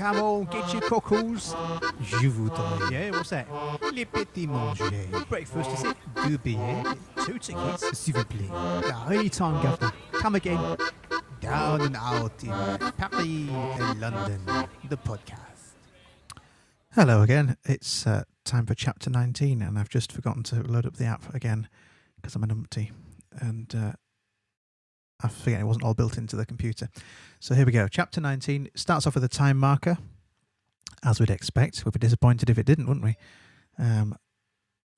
Come on, get your cockles. Je voudrais. Yeah, what's that? Les petits manger. Breakfast, is it? Deux billets. 2 tickets, s'il vous plaît. Anytime, governor. Come again. Down and out in Paris and London. The podcast. Hello again. It's time for chapter 19, and I've just forgotten to load up the app again because I'm a numpty. And I forget it wasn't all built into the computer. So here we go. Chapter 19 starts off with a time marker, as we'd expect. We'd be disappointed if it didn't, wouldn't we? And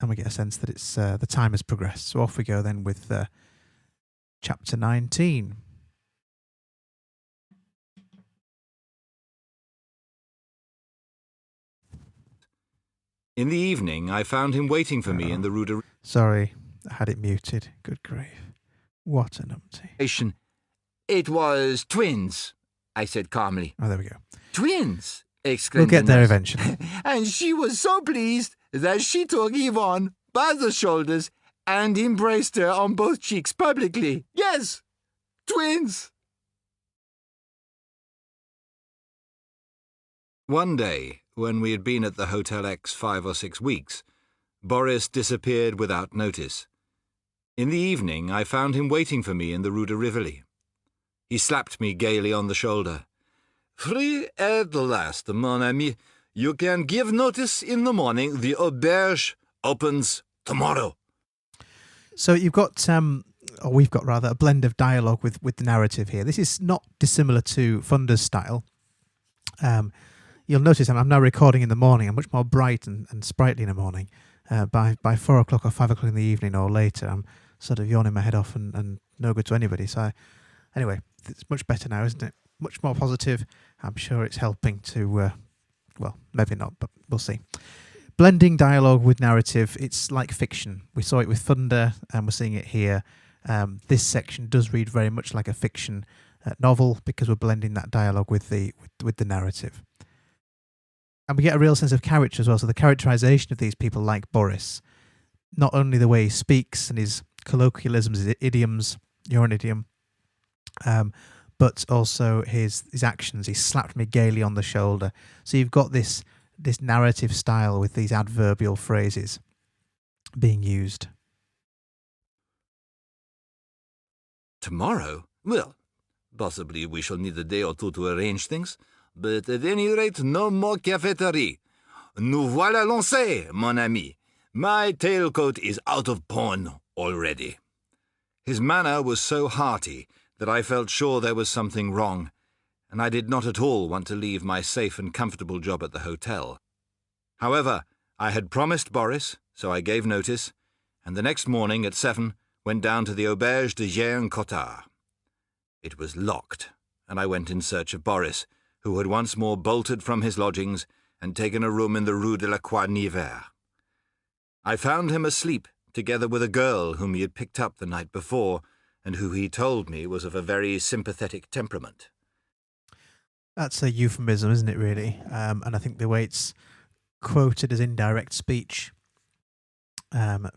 we get a sense that it's the time has progressed. So off we go then with chapter 19. In the evening, I found him waiting for me in the Rue de... Sorry, I had it muted. Good grief. What a numpty. It was twins, I said calmly. Oh, there we go. Twins, exclaimed We'll get the there nurse. eventually. And she was so pleased that she took Yvonne by the shoulders and embraced her on both cheeks publicly. Yes, twins. One day, when we had been at the Hotel X 5 or 6 weeks, Boris disappeared without notice. In the evening, I found him waiting for me in the Rue de Rivoli. He slapped me gaily on the shoulder. Free at last, mon ami. You can give notice in the morning. The auberge opens tomorrow. So you've got, or we've got rather, a blend of dialogue with the narrative here. This is not dissimilar to Funder's style. You'll notice I'm now recording in the morning. I'm much more bright and sprightly in the morning. By 4 o'clock or 5 o'clock in the evening or later, I'm sort of yawning my head off and no good to anybody. So anyway, it's much better now, isn't it? Much more positive. I'm sure it's helping to, well, maybe not, but we'll see. Blending dialogue with narrative, it's like fiction. We saw it with Thunder and we're seeing it here. This section does read very much like a fiction novel because we're blending that dialogue with the narrative. And we get a real sense of character as well. So the characterization of these people like Boris, not only the way he speaks and his colloquialisms, his idioms, you're an idiom, but also his actions. He slapped me gaily on the shoulder. So you've got this narrative style with these adverbial phrases being used. Tomorrow? Well, possibly we shall need a day or two to arrange things. But at any rate, no more cafeterie. Nous voilà lancés, mon ami. My tailcoat is out of pawn already. His manner was so hearty that I felt sure there was something wrong, and I did not at all want to leave my safe and comfortable job at the hotel. However, I had promised Boris, so I gave notice, and the next morning at 7 went down to the Auberge de Jean Cottard. It was locked, and I went in search of Boris, who had once more bolted from his lodgings and taken a room in the Rue de la Croix-Niver. I found him asleep, together with a girl whom he had picked up the night before, and who he told me was of a very sympathetic temperament. That's a euphemism, isn't it, really? And I think the way it's quoted as indirect speech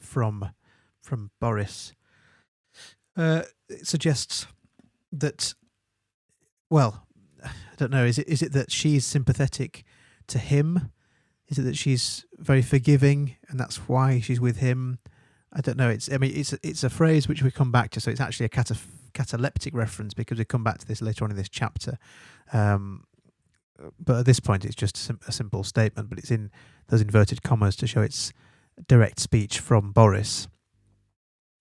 from Boris, it suggests that, well, I don't know, is it that she's sympathetic to him? Is it that she's very forgiving and that's why she's with him? I don't know. It's a phrase which we come back to, so it's actually a cataleptic reference because we come back to this later on in this chapter. But at this point it's just a simple statement, but it's in those inverted commas to show it's direct speech from Boris.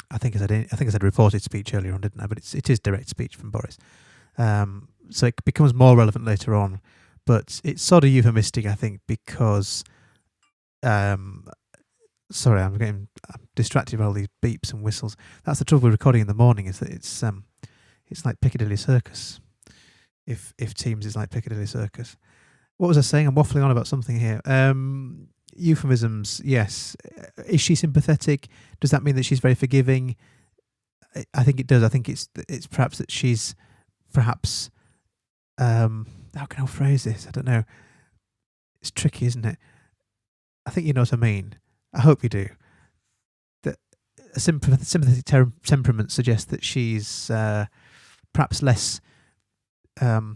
I think I said reported speech earlier on, didn't I? But it is direct speech from Boris. So it becomes more relevant later on, but it's sort of euphemistic, I think, because sorry, I'm distracted by all these beeps and whistles. That's the trouble with recording in the morning, is that it's like Piccadilly Circus. If Teams is like Piccadilly Circus. What was I saying? I'm waffling on about something here. Euphemisms, yes. Is she sympathetic? Does that mean that she's very forgiving? I think it does. I think it's perhaps that she's perhaps how can I phrase this? I don't know. It's tricky, isn't it? I think you know what I mean. I hope you do. That a sympathetic temperament suggests that she's perhaps less. Oh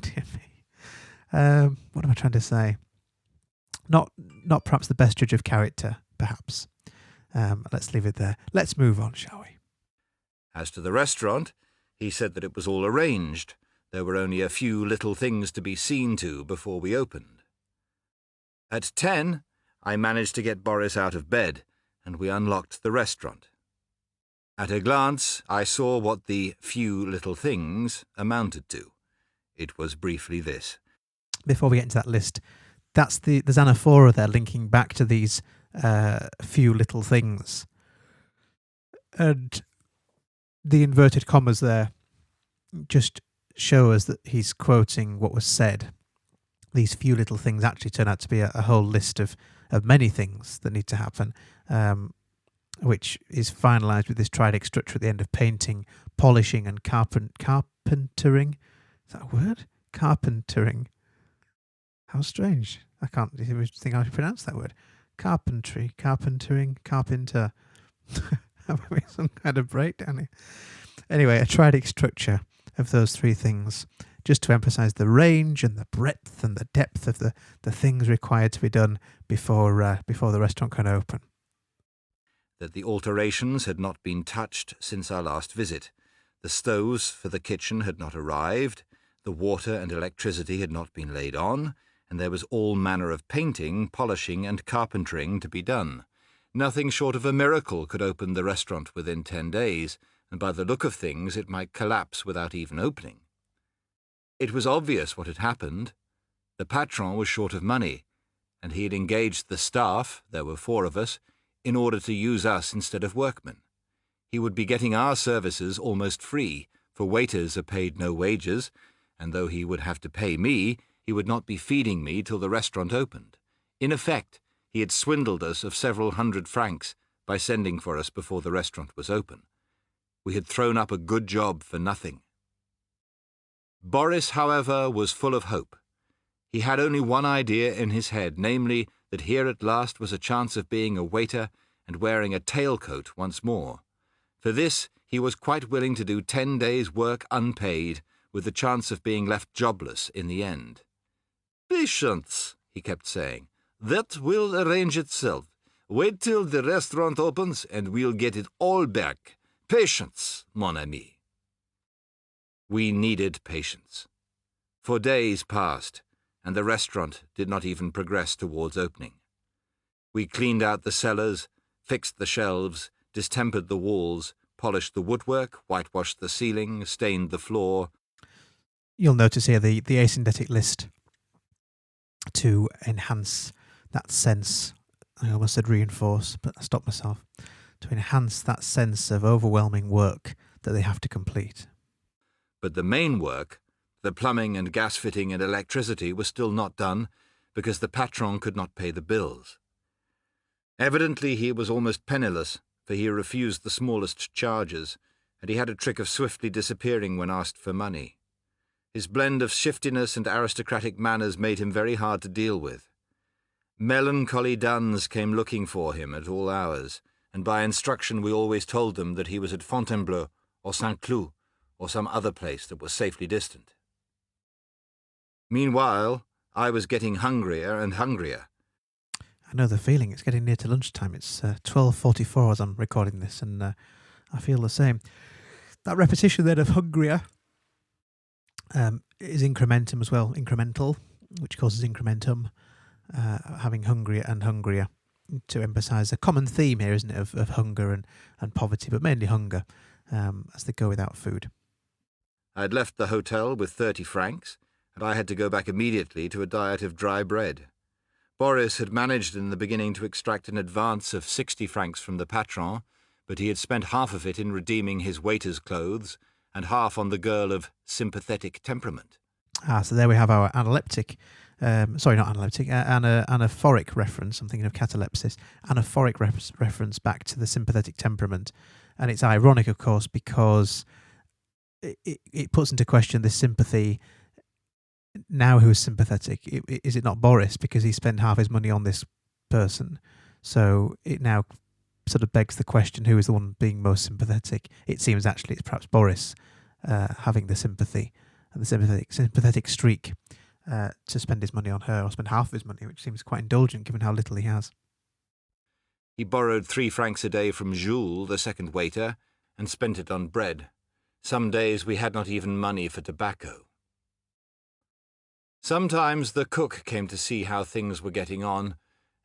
dear me. What am I trying to say? Not perhaps the best judge of character, perhaps. Let's leave it there. Let's move on, shall we? As to the restaurant, he said that it was all arranged. There were only a few little things to be seen to before we opened. At 10, I managed to get Boris out of bed, and we unlocked the restaurant. At a glance, I saw what the few little things amounted to. It was briefly this. Before we get into that list, there's anaphora there linking back to these few little things. And the inverted commas there just show us that he's quoting what was said. These few little things actually turn out to be a whole list of many things that need to happen, which is finalised with this triadic structure at the end of painting, polishing, and carpentering. Is that a word? Carpentering. How strange. I can't even think how to pronounce that word. Carpentry, carpentering, carpenter. Having some kind of breakdown here. Anyway, a triadic structure of those three things, just to emphasise the range and the breadth and the depth of the things required to be done before the restaurant can open. That the alterations had not been touched since our last visit. The stoves for the kitchen had not arrived, the water and electricity had not been laid on, and there was all manner of painting, polishing, and carpentering to be done. Nothing short of a miracle could open the restaurant within 10 days, and by the look of things it might collapse without even opening. It was obvious what had happened. The patron was short of money, and he had engaged the staff, there were 4 of us, in order to use us instead of workmen. He would be getting our services almost free, for waiters are paid no wages, and though he would have to pay me, he would not be feeding me till the restaurant opened. In effect, he had swindled us of several hundred francs by sending for us before the restaurant was open. We had thrown up a good job for nothing. Boris, however, was full of hope. He had only one idea in his head, namely that here at last was a chance of being a waiter and wearing a tailcoat once more. For this he was quite willing to do 10 days' work unpaid, with the chance of being left jobless in the end. "Patience," he kept saying. "That will arrange itself. Wait till the restaurant opens and we'll get it all back. Patience, mon ami." We needed patience. For days passed, and the restaurant did not even progress towards opening. We cleaned out the cellars, fixed the shelves, distempered the walls, polished the woodwork, whitewashed the ceiling, stained the floor. You'll notice here the asyndetic list to enhance that sense. I almost said reinforce, but I stopped myself. To enhance that sense of overwhelming work that they have to complete. But the main work, the plumbing and gas fitting and electricity, was still not done because the patron could not pay the bills. Evidently he was almost penniless, for he refused the smallest charges, and he had a trick of swiftly disappearing when asked for money. His blend of shiftiness and aristocratic manners made him very hard to deal with. Melancholy duns came looking for him at all hours, and by instruction we always told them that he was at Fontainebleau or Saint-Cloud or some other place that was safely distant. Meanwhile, I was getting hungrier and hungrier. I know the feeling. It's getting near to lunchtime. It's 12:44 as I'm recording this, and I feel the same. That repetition then of hungrier is incrementum as well, incremental, which causes incrementum, having hungrier and hungrier, to emphasise a common theme here, isn't it, of hunger and poverty, but mainly hunger, as they go without food. I had left the hotel with 30 francs, and I had to go back immediately to a diet of dry bread. Boris had managed in the beginning to extract an advance of 60 francs from the patron, but he had spent half of it in redeeming his waiter's clothes, and half on the girl of sympathetic temperament. So there we have our anaphoric reference. I'm thinking of catalepsis. Anaphoric reference back to the sympathetic temperament. And it's ironic, of course, because it puts into question this sympathy. Now who's sympathetic? Is it not Boris, because he spent half his money on this person? So it now sort of begs the question, who is the one being most sympathetic? It seems actually it's perhaps Boris having the sympathy, and the sympathetic streak to spend his money on her, or spend half of his money, which seems quite indulgent given how little he has. He borrowed 3 francs a day from Jules, the second waiter, and spent it on bread. Some days we had not even money for tobacco. Sometimes the cook came to see how things were getting on,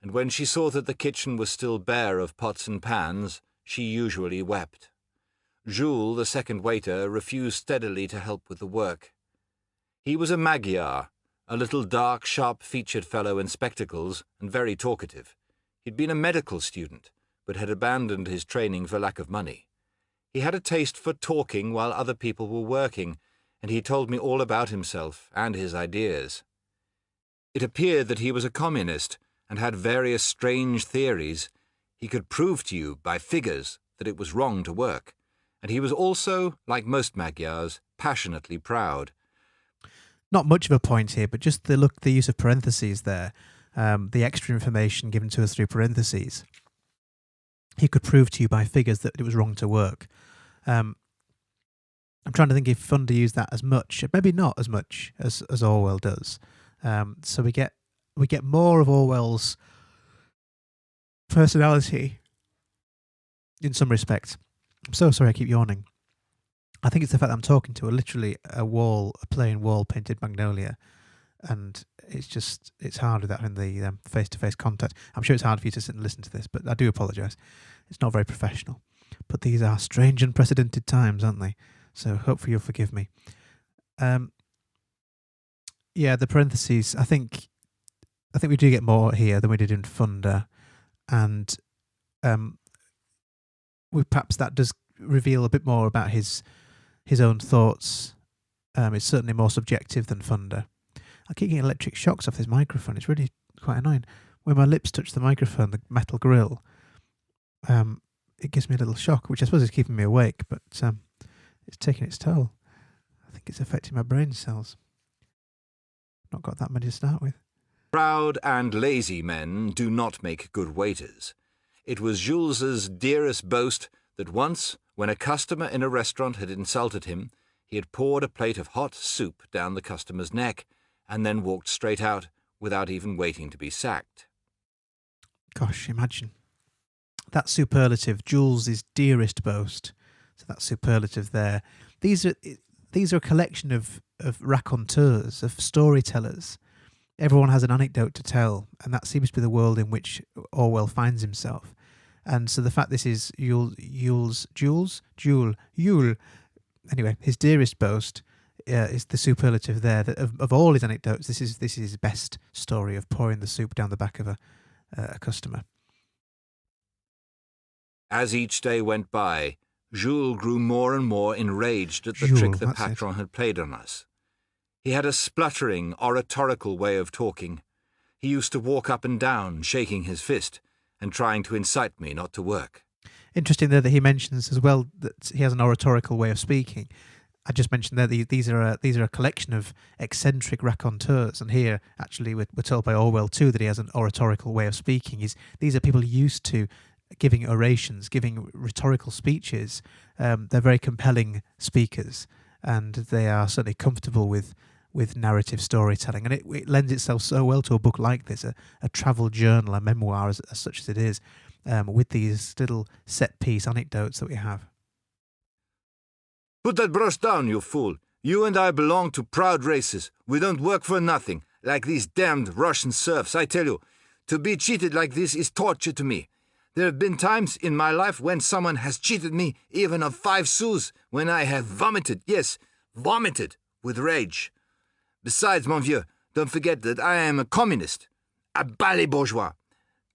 and when she saw that the kitchen was still bare of pots and pans, she usually wept. Jules, the second waiter, refused steadily to help with the work. He was a Magyar, a little dark, sharp-featured fellow in spectacles, and very talkative. He'd been a medical student, but had abandoned his training for lack of money. He had a taste for talking while other people were working, and he told me all about himself and his ideas. It appeared that he was a communist and had various strange theories. He could prove to you by figures that it was wrong to work, and he was also, like most Magyars, passionately proud. Not much of a point here, but just the use of parentheses there, the extra information given to us through parentheses. He could prove to you by figures that it was wrong to work. I'm trying to think if Funder used that as much, maybe not as much as Orwell does. So we get more of Orwell's personality in some respects. I'm so sorry I keep yawning. I think it's the fact that I'm talking to a plain wall painted magnolia, and it's hard without having the face-to-face contact. I'm sure it's hard for you to sit and listen to this, but I do apologise. It's not very professional. But these are strange, unprecedented times, aren't they? So hopefully you'll forgive me. Yeah, the parentheses. I think we do get more here than we did in Funder, and perhaps that does reveal a bit more about his own thoughts. It's certainly more subjective than Funder. I keep getting electric shocks off this microphone. It's really quite annoying. When my lips touch the microphone, the metal grill, it gives me a little shock, which I suppose is keeping me awake, but it's taking its toll. I think it's affecting my brain cells. Not got that many to start with. Proud and lazy men do not make good waiters. It was Jules's dearest boast that once, when a customer in a restaurant had insulted him, he had poured a plate of hot soup down the customer's neck and then walked straight out without even waiting to be sacked. Gosh, imagine. That superlative, Jules' dearest boast. So that superlative there. These are a collection of raconteurs, of storytellers. Everyone has an anecdote to tell, and that seems to be the world in which Orwell finds himself. And so the fact this is Jules, anyway, his dearest boast is the superlative there. That of all his anecdotes, this is his best story of pouring the soup down the back of a customer. As each day went by, Jules grew more and more enraged at the Jules, trick the that's patron had played on us. He had a spluttering, oratorical way of talking. He used to walk up and down, shaking his fist, and trying to incite me not to work. Interesting there that he mentions as well that he has an oratorical way of speaking. I just mentioned there that these are a collection of eccentric raconteurs, and here actually we're told by Orwell too that he has an oratorical way of speaking. These are people used to giving orations, giving rhetorical speeches. They're very compelling speakers, and they are certainly comfortable with narrative storytelling, and it lends itself so well to a book like this, a travel journal, a memoir as such as it is, with these little set-piece anecdotes that we have. Put that brush down, you fool. You and I belong to proud races. We don't work for nothing, like these damned Russian serfs. I tell you, to be cheated like this is torture to me. There have been times in my life when someone has cheated me even of 5 sous, when I have vomited, yes, vomited, with rage. Besides, mon vieux, don't forget that I am a communist, a ballet bourgeois.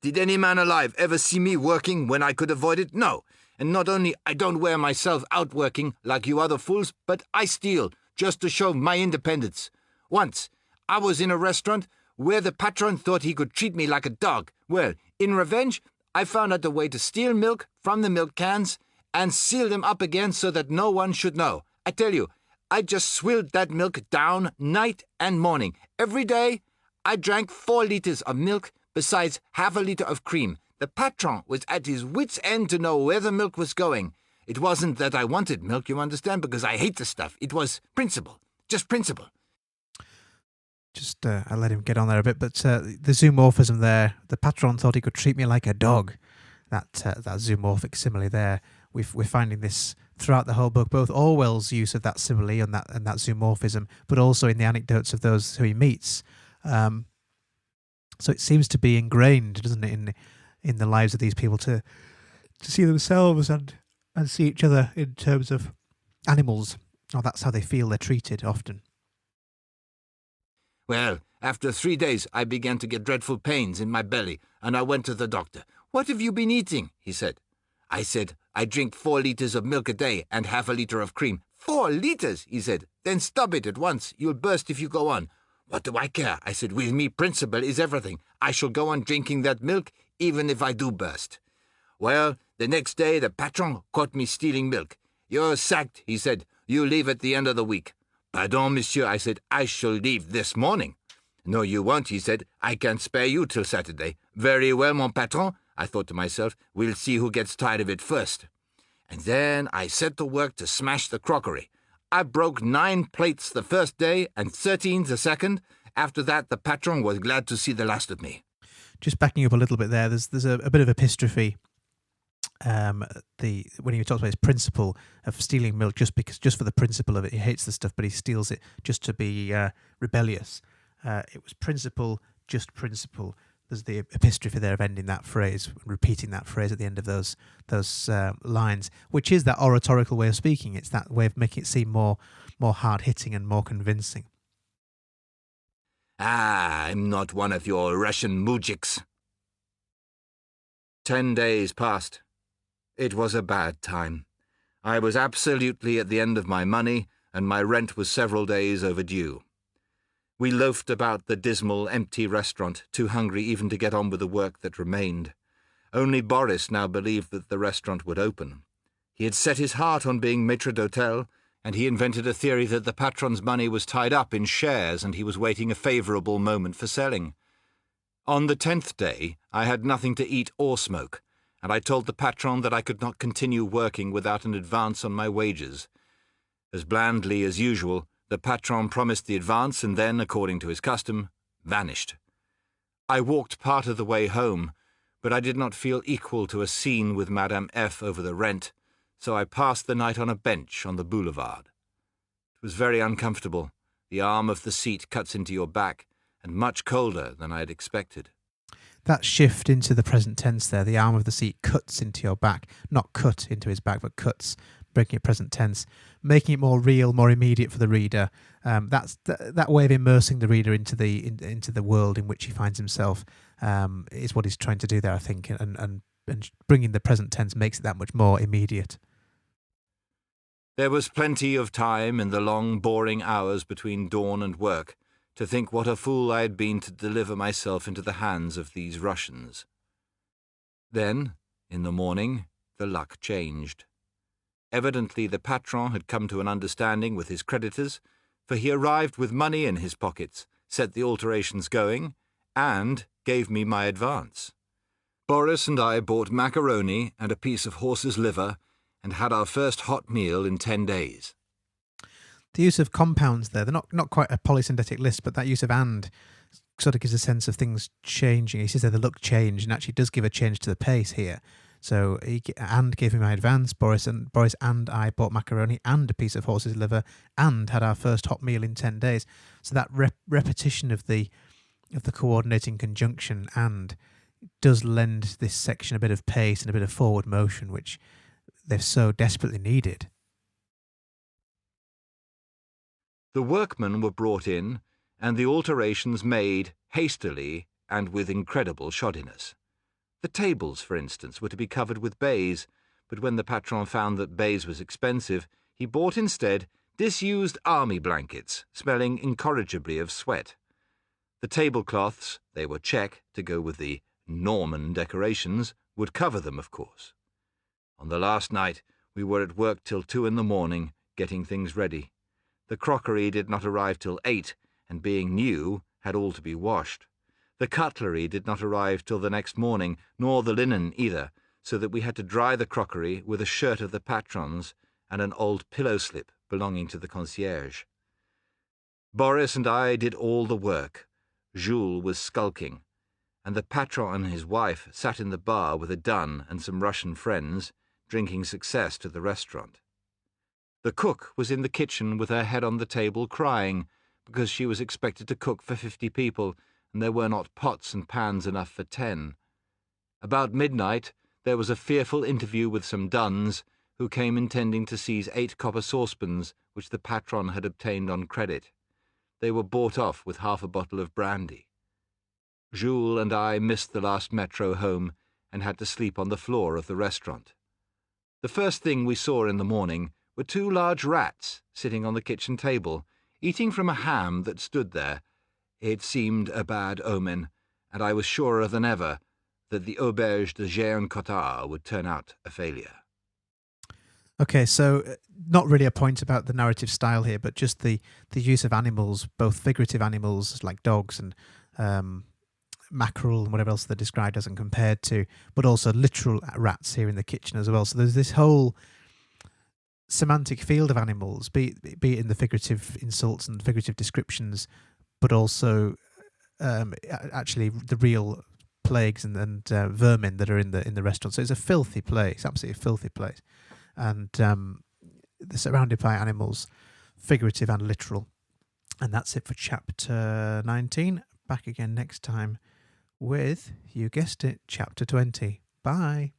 Did any man alive ever see me working when I could avoid it? No. And not only I don't wear myself out working like you other fools, but I steal just to show my independence. Once, I was in a restaurant where the patron thought he could treat me like a dog. Well, in revenge, I found out a way to steal milk from the milk cans and seal them up again so that no one should know. I tell you, I just swilled that milk down night and morning. Every day, I drank 4 liters of milk besides half a liter of cream. The patron was at his wit's end to know where the milk was going. It wasn't that I wanted milk, you understand, because I hate the stuff. It was principle, just principle. Just I let him get on there a bit, but the zoomorphism there. The patron thought he could treat me like a dog. That zoomorphic simile there. We're finding this throughout the whole book, both Orwell's use of that simile and that zoomorphism, but also in the anecdotes of those who he meets. So it seems to be ingrained, doesn't it, in the lives of these people to see themselves and see each other in terms of animals. Or that's how they feel they're treated often. Well, after 3 days, I began to get dreadful pains in my belly, and I went to the doctor. "What have you been eating?" he said. I said, "I drink 4 liters of milk a day and half a liter of cream." "4 liters," he said. "Then stop it at once. You'll burst if you go on." "What do I care?" I said. "With me, principle is everything. I shall go on drinking that milk, even if I do burst." Well, the next day the patron caught me stealing milk. "You're sacked," he said. "You leave at the end of the week." "Pardon, monsieur," I said. "I shall leave this morning." "No, you won't," he said. "I can't spare you till Saturday." "Very well, mon patron," I thought to myself. "We'll see who gets tired of it first." And then I set to work to smash the crockery. I broke 9 plates the first day and 13 the second. After that, the patron was glad to see the last of me. Just backing up a little bit there, there's a bit of epistrophe. When he talks about his principle of stealing milk just for the principle of it, he hates the stuff, but he steals it just to be rebellious. It was principle, just principle. There's the epistrophe there of ending that phrase, repeating that phrase at the end of those lines, which is that oratorical way of speaking. It's that way of making it seem more hard hitting and more convincing. I'm not one of your Russian moujiks. 10 days passed. It was a bad time. I was absolutely at the end of my money, and my rent was several days overdue. We loafed about the dismal, empty restaurant, too hungry even to get on with the work that remained. Only Boris now believed that the restaurant would open. He had set his heart on being maître d'hôtel, and he invented a theory that the patron's money was tied up in shares and he was waiting a favourable moment for selling. On the 10th day, I had nothing to eat or smoke, and I told the patron that I could not continue working without an advance on my wages. As blandly as usual, the patron promised the advance and then, according to his custom, vanished. I walked part of the way home, but I did not feel equal to a scene with Madame F. over the rent, so I passed the night on a bench on the boulevard. It was very uncomfortable. The arm of the seat cuts into your back, and much colder than I had expected. That shift into the present tense there, the arm of the seat cuts into your back, not cut into his back, but cuts, breaking it present tense, making it more real, more immediate for the reader. That's that way of immersing the reader into the world in which he finds himself is what he's trying to do there, I think, and bringing the present tense makes it that much more immediate. There was plenty of time in the long, boring hours between dawn and work to think what a fool I had been to deliver myself into the hands of these Russians. Then, in the morning, the luck changed. Evidently the patron had come to an understanding with his creditors, for he arrived with money in his pockets, set the alterations going, and gave me my advance. Boris and I bought macaroni and a piece of horse's liver, and had our first hot meal in 10 days. The use of compounds there, they're not quite a polysynthetic list, but that use of "and" sort of gives a sense of things changing. He says that the look changed, and actually does give a change to the pace here. So and gave me my advance. Boris and I bought macaroni and a piece of horse's liver, and had our first hot meal in 10 days. So that repetition of the coordinating conjunction "and" does lend this section a bit of pace and a bit of forward motion, which they've so desperately needed. The workmen were brought in, and the alterations made hastily and with incredible shoddiness. The tables, for instance, were to be covered with baize, but when the patron found that baize was expensive, he bought instead disused army blankets, smelling incorrigibly of sweat. The tablecloths, they were check, to go with the Norman decorations, would cover them, of course. On the last night, we were at work till 2 a.m, getting things ready. The crockery did not arrive till 8, and being new, had all to be washed. The cutlery did not arrive till the next morning, nor the linen either, so that we had to dry the crockery with a shirt of the patron's and an old pillow slip belonging to the concierge. Boris and I did all the work. Jules was skulking, and the patron and his wife sat in the bar with a dun and some Russian friends, drinking success to the restaurant. The cook was in the kitchen with her head on the table crying, because she was expected to cook for 50 people, and there were not pots and pans enough for 10. About midnight, there was a fearful interview with some duns, who came intending to seize 8 copper saucepans which the patron had obtained on credit. They were bought off with half a bottle of brandy. Jules and I missed the last metro home and had to sleep on the floor of the restaurant. The first thing we saw in the morning were 2 large rats sitting on the kitchen table, eating from a ham that stood there. It seemed a bad omen, and I was surer than ever that the auberge de Jean Cotard would turn out a failure. Okay, so not really a point about the narrative style here, but just the use of animals, both figurative animals like dogs and mackerel and whatever else they're described as and compared to, but also literal rats here in the kitchen as well. So there's this whole semantic field of animals, be it in the figurative insults and figurative descriptions, but also actually the real plagues and vermin that are in the restaurant. So it's a filthy place, absolutely a filthy place. And they're surrounded by animals, figurative and literal. And that's it for chapter 19. Back again next time with, you guessed it, chapter 20. Bye.